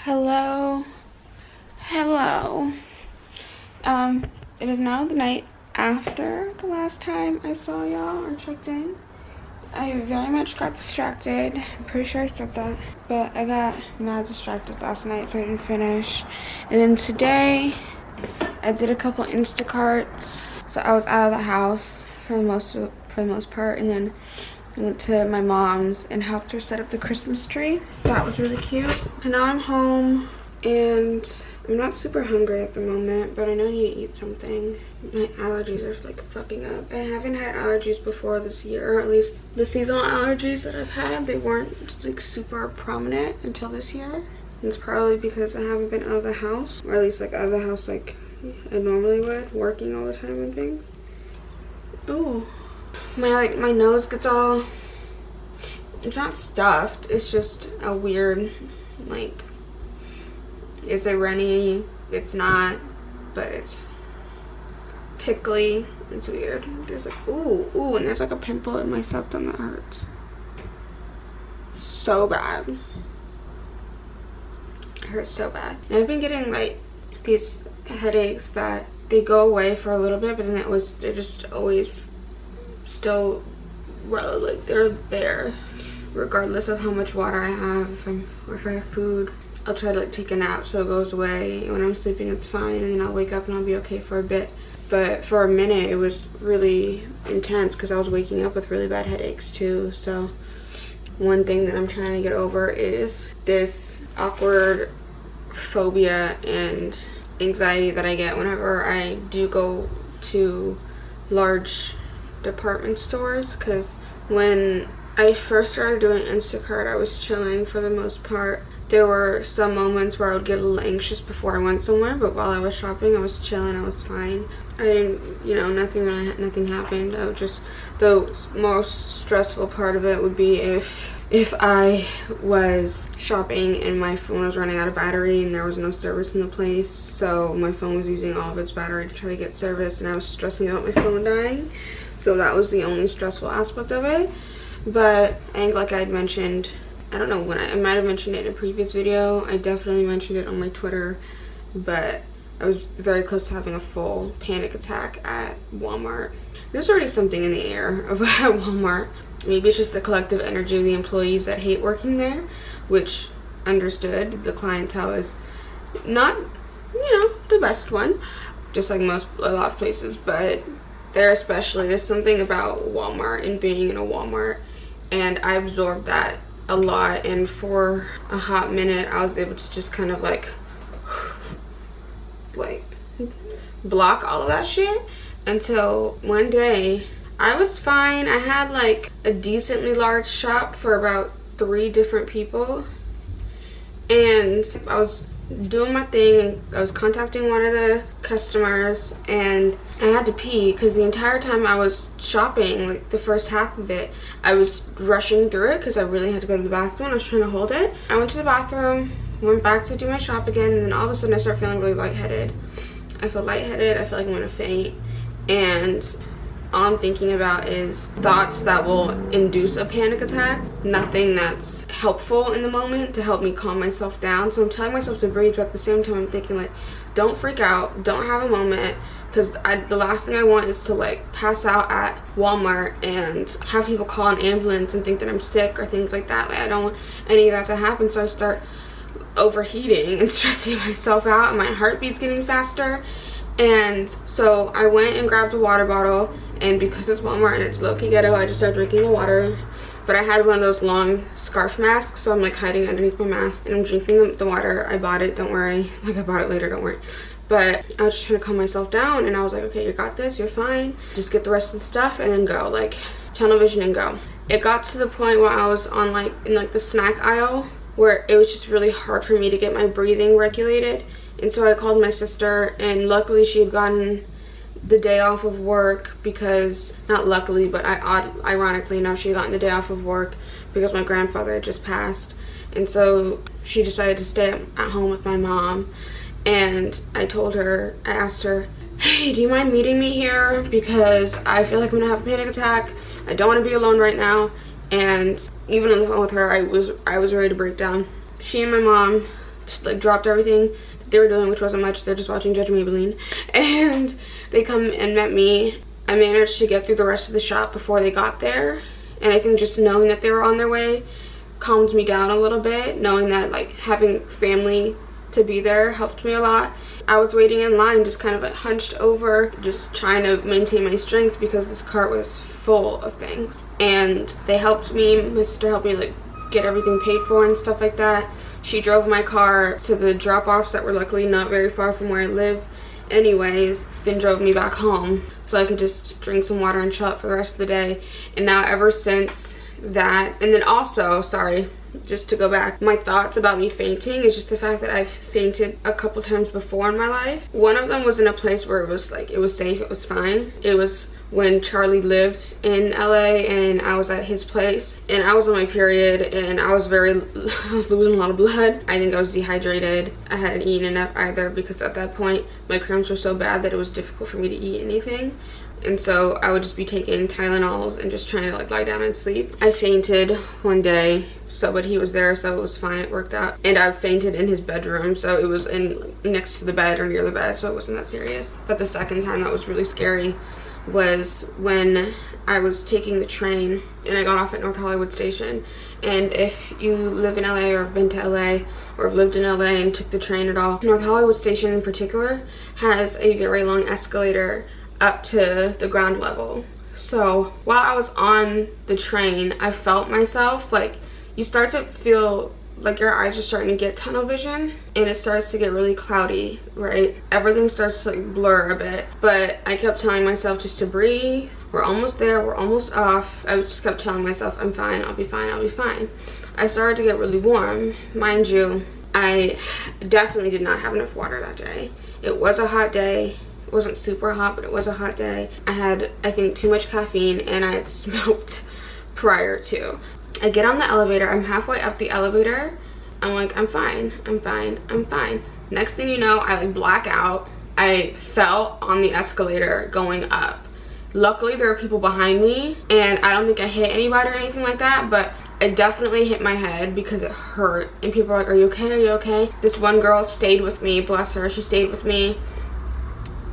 Hello. It is now the night after the last time I saw y'all or checked in. I very much got distracted. I'm pretty sure I said that, but I got mad distracted last night, so I didn't finish. And then today I did a couple Instacarts, so I was out of the house for the most part, and then I went to my mom's and helped her set up the Christmas tree. That was really cute. And now I'm home and I'm not super hungry at the moment, but I know I need to eat something. My allergies are like fucking up. I haven't had allergies before this year, or at least the seasonal allergies that I've had, they weren't like super prominent until this year. And it's probably because I haven't been out of the house, or at least like out of the house like I normally would, working all the time and things. Oh, my nose gets all, it's not stuffed, it's just a weird, like, is it runny? It's not, but it's tickly. It's weird. There's like, ooh, and there's like a pimple in my septum that hurts so bad. It hurts so bad. And I've been getting like these headaches that they go away for a little bit, but then they're just always still, well, like they're there regardless of how much water I have, or if I have food. I'll try to like take a nap so it goes away. When I'm sleeping it's fine, and then I'll wake up and I'll be okay for a bit. But for a minute it was really intense because I was waking up with really bad headaches too. So one thing that I'm trying to get over is this awkward phobia and anxiety that I get whenever I do go to large department stores. Because when I first started doing Instacart, I was chilling for the most part. There were some moments where I would get a little anxious before I went somewhere, but while I was shopping, I was chilling, I was fine. I didn't, nothing happened. I would just, the most stressful part of it would be if I was shopping and my phone was running out of battery and there was no service in the place, so my phone was using all of its battery to try to get service, and I was stressing out my phone dying. So that was the only stressful aspect of it. But I think, like I had mentioned, I don't know when I might have mentioned it in a previous video. I definitely mentioned it on my Twitter, but I was very close to having a full panic attack at Walmart. There's already something in the air about Walmart. Maybe it's just the collective energy of the employees that hate working there, which, understood. The clientele is not, the best one, just like a lot of places, but there especially, there's something about Walmart and being in a Walmart, and I absorbed that a lot. And for a hot minute I was able to just kind of like block all of that shit, until one day I was fine. I had like a decently large shop for about 3 different people, and I was doing my thing and I was contacting one of the customers, and I had to pee because the entire time I was shopping, like the first half of it, I was rushing through it because I really had to go to the bathroom. I was trying to hold it. I went to the bathroom, went back to do my shop again, and then all of a sudden I start feeling really lightheaded. I feel lightheaded, I feel like I'm gonna faint, and all I'm thinking about is thoughts that will induce a panic attack. Nothing that's helpful in the moment to help me calm myself down. So I'm telling myself to breathe, but at the same time I'm thinking like, don't freak out, don't have a moment, because the last thing I want is to like pass out at Walmart and have people call an ambulance and think that I'm sick or things like that. Like, I don't want any of that to happen. So I start overheating and stressing myself out, and my heartbeat's getting faster. And so I went and grabbed a water bottle, and because it's Walmart and it's low-key ghetto, I just started drinking the water. But I had one of those long scarf masks, so I'm like hiding underneath my mask, and I'm drinking the water. I bought it, don't worry. Like, I bought it later, don't worry. But I was just trying to calm myself down, and I was like, okay, you got this, you're fine. Just get the rest of the stuff and then go, like tunnel vision and go. It got to the point where I was on in the snack aisle, where it was just really hard for me to get my breathing regulated. And so I called my sister, and luckily she had gotten the day off of work, because, not luckily, but ironically enough, she had gotten the day off of work because my grandfather had just passed. And so she decided to stay at home with my mom. And I asked her, hey, do you mind meeting me here? Because I feel like I'm gonna have a panic attack. I don't want to be alone right now. And even on the phone with her, I was ready to break down. She and my mom like dropped everything that they were doing, which wasn't much. They're just watching Judge Maybelline, and they come and met me. I managed to get through the rest of the shop before they got there, and I think just knowing that they were on their way calmed me down a little bit, knowing that like having family to be there helped me a lot. I was waiting in line just kind of like hunched over, just trying to maintain my strength because this cart was full of things, and they helped me. My sister helped me like get everything paid for and stuff like that. She drove my car to the drop-offs that were luckily not very far from where I live anyways, then drove me back home so I could just drink some water and chill out for the rest of the day. And now ever since that, and then also, sorry, just to go back, my thoughts about me fainting is just the fact that I've fainted a couple times before in my life. One of them was in a place where it was like, it was safe, it was fine. It was when Charlie lived in LA and I was at his place, and I was on my period, and I was losing a lot of blood. I think I was dehydrated. I hadn't eaten enough either, because at that point my cramps were so bad that it was difficult for me to eat anything. And so I would just be taking Tylenols and just trying to like lie down and sleep. I fainted one day, but he was there, so it was fine, it worked out. And I fainted in his bedroom, so it was in next to the bed or near the bed, so it wasn't that serious. But the second time that was really scary was when I was taking the train and I got off at North Hollywood Station. And if you live in LA or have been to LA or have lived in LA and took the train at all, North Hollywood Station in particular has a very long escalator up to the ground level. So while I was on the train, I felt myself, like, you start to feel like your eyes are starting to get tunnel vision, and it starts to get really cloudy, right? Everything starts to like blur a bit, but I kept telling myself just to breathe. We're almost there, we're almost off. I just kept telling myself, I'm fine, I'll be fine, I'll be fine. I started to get really warm. Mind you, I definitely did not have enough water that day. It was a hot day. It wasn't super hot, but it was a hot day. I had, I think, too much caffeine, and I had smoked prior to. I get on the elevator, I'm halfway up the elevator, I'm like, I'm fine, I'm fine, I'm fine. Next thing you know, I like black out. I fell on the escalator going up. Luckily there were people behind me, and I don't think I hit anybody or anything like that, but I definitely hit my head because it hurt, and people were like, are you okay, are you okay? This one girl stayed with me, bless her, she stayed with me.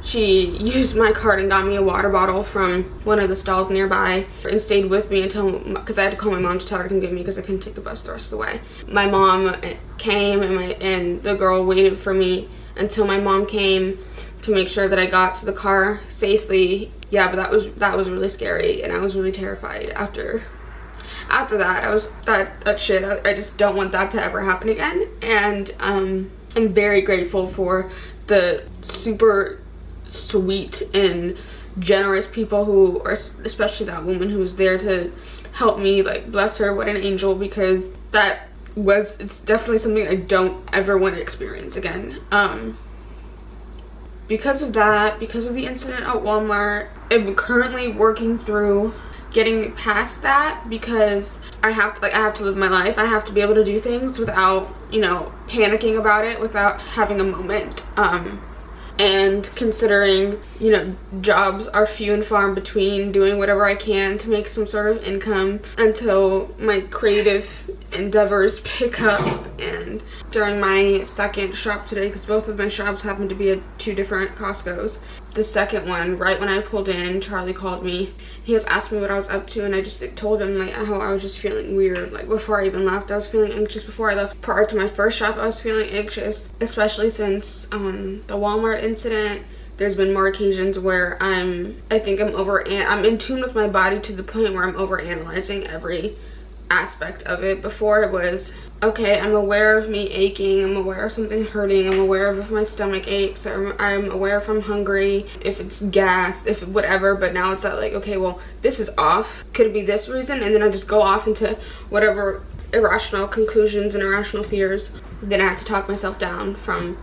She used my card and got me a water bottle from one of the stalls nearby and stayed with me until, because I had to call my mom to tell her to come get me because I couldn't take the bus the rest of the way. My mom came, and the girl waited for me until my mom came to make sure that I got to the car safely. Yeah, but that was really scary, and I was really terrified after that. I was that shit. I just don't want that to ever happen again. And I'm very grateful for the super sweet and generous people who are, especially that woman who was there to help me, like, bless her, what an angel, because it's definitely something I don't ever want to experience again. Because of that, because of the incident at Walmart, I'm currently working through getting past that, because I have to live my life. I have to be able to do things without, you know, panicking about it, without having a moment. And considering, you know, jobs are few and far in between, doing whatever I can to make some sort of income until my creative endeavors pick up. And during my second shop today, because both of my shops happen to be at two different Costco's, the second one, right when I pulled in, Charlie called me. He has asked me what I was up to, and I just told him like how I was just feeling weird. Like before I even left, I was feeling anxious. Before I left, prior to my first shop, I was feeling anxious, especially since the Walmart incident. There's been more occasions where I think I'm in tune with my body to the point where I'm overanalyzing every aspect of it. Before it was, okay, I'm aware of me aching, I'm aware of something hurting, I'm aware of if my stomach aches, I'm aware if I'm hungry, if it's gas, if whatever. But now it's like, okay, well, this is off, could it be this reason? And then I just go off into whatever irrational conclusions and irrational fears. Then I have to talk myself down from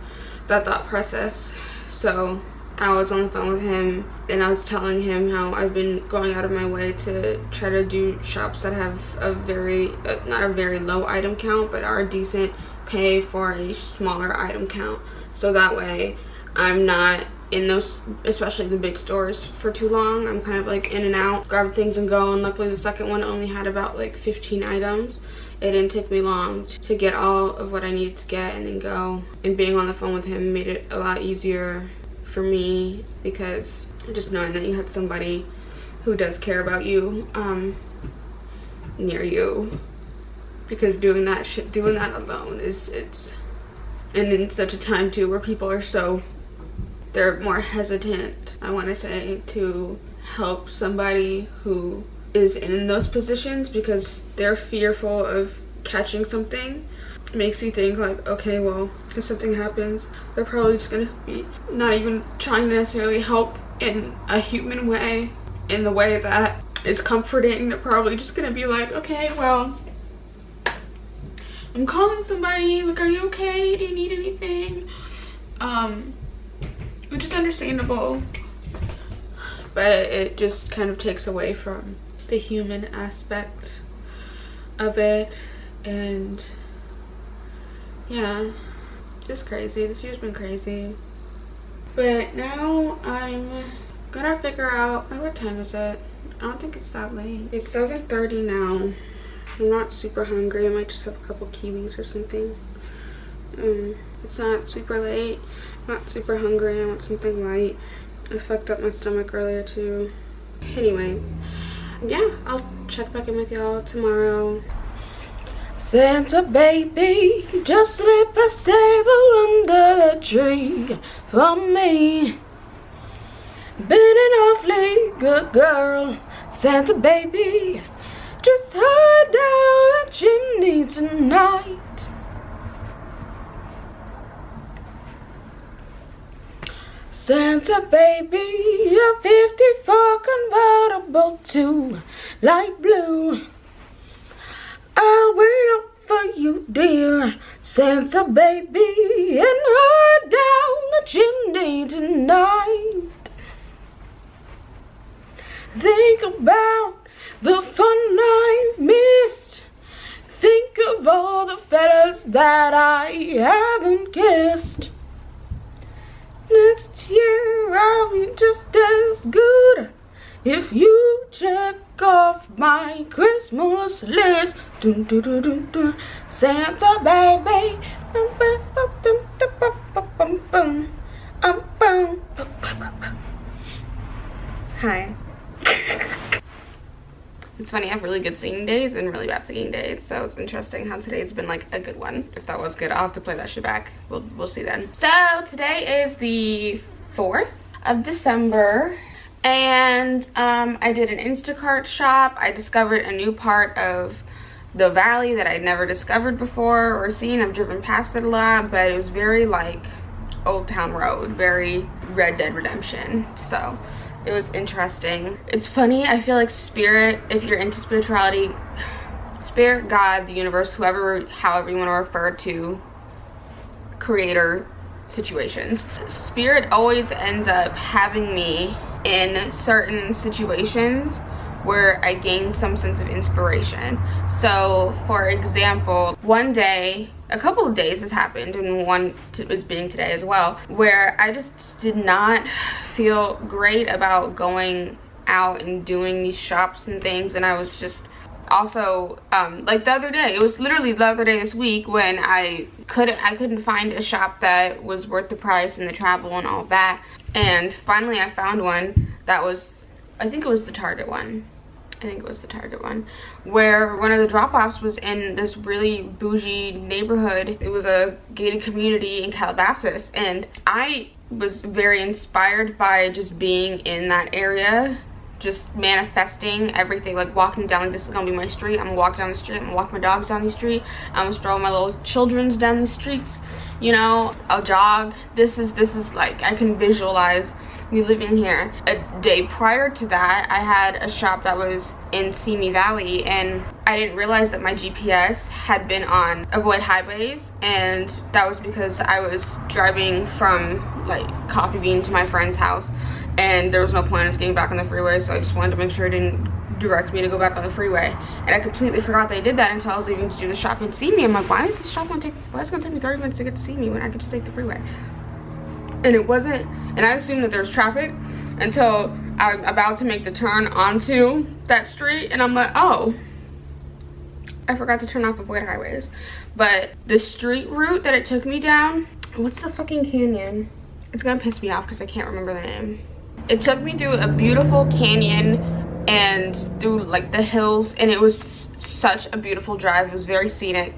that thought process. So I was on the phone with him, and I was telling him how I've been going out of my way to try to do shops that have a very, not a very low item count, but are decent pay for a smaller item count. So that way I'm not in those, especially the big stores, for too long. I'm kind of like in and out, grab things and go, and luckily the second one only had about like 15 items. It didn't take me long to get all of what I needed to get and then go. And being on the phone with him made it a lot easier for me, because just knowing that you had somebody who does care about you near you, because doing that alone it's and in such a time too where people are so, they're more hesitant, I want to say, to help somebody who is in those positions because they're fearful of catching something. It makes you think like, okay, well, if something happens, they're probably just gonna be not even trying to necessarily help in a human way, in the way that is comforting. They're probably just gonna be like, okay, well, I'm calling somebody, like, are you okay? Do you need anything? Which is understandable, but it just kind of takes away from the human aspect of it. And yeah, just crazy. This year's been crazy. But now I'm gonna figure out, what time is it? I don't think it's that late. It's 7:30 now. I'm not super hungry. I might just have a couple kiwis or something. It's not super late, not super hungry. I want something light. I fucked up my stomach earlier too. Anyways, yeah, I'll check back in with y'all tomorrow. Santa baby, just slip a sable under the tree for me. Been an awfully good girl, Santa baby, just heard down the chimney tonight. Santa baby, a 54 convertible to light blue. I'll wait up for you, dear Santa baby, and her down the chimney tonight. Think about the fun I've missed. Think of all the fellas that I haven't kissed. Next year I'll be just as good if you check off my Christmas list. Dun, dun, dun, dun, dun. Santa baby. Hi. It's funny, I have really good singing days and really bad singing days, so it's interesting how today's been like a good one. If that was good, I'll have to play that shit back. We'll see then. So today is the 4th of December, and I did an Instacart shop. I discovered a new part of the valley that I'd never discovered before or seen. I've driven past it a lot, but it was very like Old Town Road, very Red Dead Redemption, so it was interesting. It's funny, I feel like spirit, if you're into spirituality, spirit, God, the universe, however you want to refer to creator situations, spirit always ends up having me in certain situations where I gain some sense of inspiration. So for example, one day, a couple of days has happened, and one is being today as well, where I just did not feel great about going out and doing these shops and things. And I was just also like the other day, it was literally the other day this week, when I couldn't find a shop that was worth the price and the travel and all that. And finally I found one that was, I think it was the Target one, where one of the drop-offs was in this really bougie neighborhood. It was a gated community in Calabasas, and I was very inspired by just being in that area, just manifesting everything, like walking down, like, this is gonna be my street, I'm gonna walk down the street, I'm gonna walk my dogs down the street, I'm gonna stroll my little children's down the streets, you know, I'll jog. This is like, I can visualize me living here. A day prior to that, I had a shop that was in Simi Valley, and I didn't realize that my GPS had been on avoid highways, and that was because I was driving from like Coffee Bean to my friend's house, and there was no point in us getting back on the freeway, so I just wanted to make sure it didn't direct me to go back on the freeway. And I completely forgot they did that until I was leaving to do the shop in Simi. I'm like, why is this shop gonna take, why is it gonna take me 30 minutes to get to Simi when I could just take the freeway? and it wasn't, and I assumed that there's traffic until I'm about to make the turn onto that street, and I'm like, oh, I forgot to turn off avoid highways. But the street route that it took me down, what's the fucking canyon? It's gonna piss me off because I can't remember the name. It took me through a beautiful canyon and through like the hills, and it was such a beautiful drive. It was very scenic,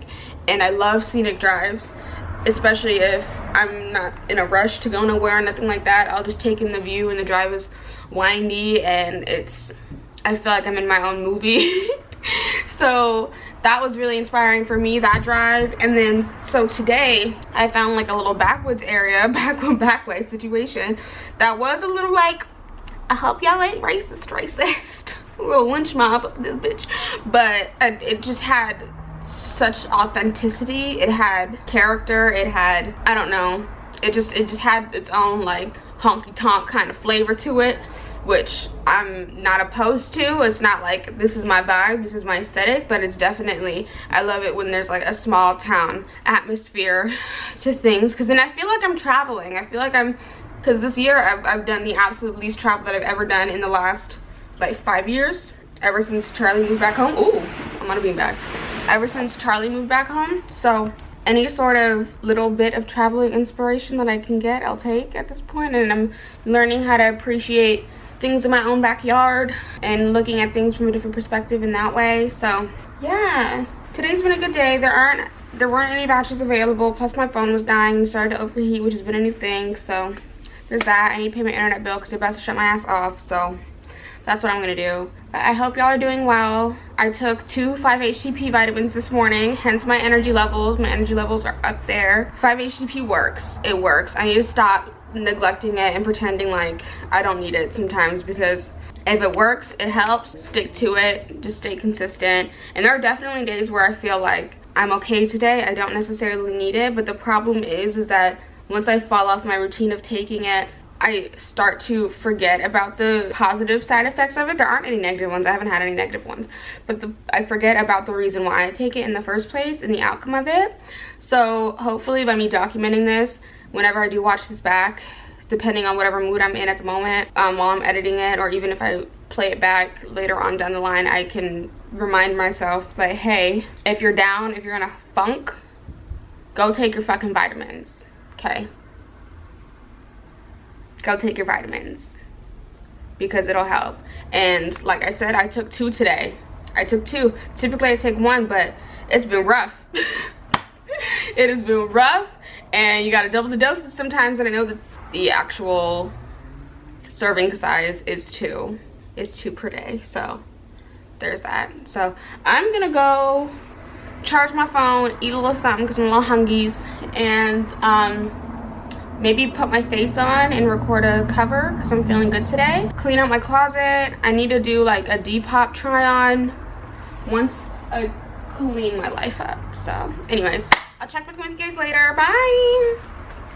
and I love scenic drives, especially if I'm not in a rush to go nowhere or nothing like that. I'll just take in the view, and the drive is windy, and I feel like I'm in my own movie. So that was really inspiring for me, that drive. And then so today I found like a little backwoods area, backway situation that was a little like, I hope y'all ain't racist, a little lynch mob up this bitch. But it just had such authenticity, it had character, it had, I don't know, it just had its own like honky tonk kind of flavor to it, which I'm not opposed to. It's not like this is my vibe, this is my aesthetic, but it's definitely, I love it when there's like a small town atmosphere to things, because then I feel like I'm traveling. I feel like because this year I've done the absolute least travel that I've ever done in the last like 5 years, ever since Charlie moved back home. Ooh, I'm on a beanbag. Ever since Charlie moved back home. So any sort of little bit of traveling inspiration that I can get, I'll take at this point. And I'm learning how to appreciate things in my own backyard and looking at things from a different perspective in that way. So yeah, today's been a good day. There weren't any batteries available, plus my phone was dying and started to overheat, which has been a new thing. So there's that. I need to pay my internet bill because they're about to shut my ass off, so that's what I'm gonna do. But I hope y'all are doing well. I took 2 5-HTP vitamins this morning, hence my energy levels. My energy levels are up there. 5-HTP works. It works. I need to stop neglecting it and pretending like I don't need it sometimes, because if it works, it helps. Stick to it. Just stay consistent. And there are definitely days where I feel like I'm okay today. I don't necessarily need it, but the problem is that once I fall off my routine of taking it, I start to forget about the positive side effects of it. There aren't any negative ones. I haven't had any negative ones. But I forget about the reason why I take it in the first place and the outcome of it. So hopefully by me documenting this, whenever I do watch this back, depending on whatever mood I'm in at the moment, while I'm editing it, or even if I play it back later on down the line, I can remind myself like, hey, if you're down, if you're in a funk, go take your fucking vitamins, okay? Go take your vitamins, because it'll help. And like I said, I took 2 today. I took 2. Typically I take 1, but it's been rough. It has been rough, and you gotta double the doses sometimes. And I know that the actual serving size is 2 per day, so there's that. So I'm gonna go charge my phone, eat a little something because I'm a little hungry, and maybe put my face on and record a cover because I'm feeling good today. Clean out my closet. I need to do like a Depop try on once I clean my life up. So anyways, I'll check back with you guys later. Bye.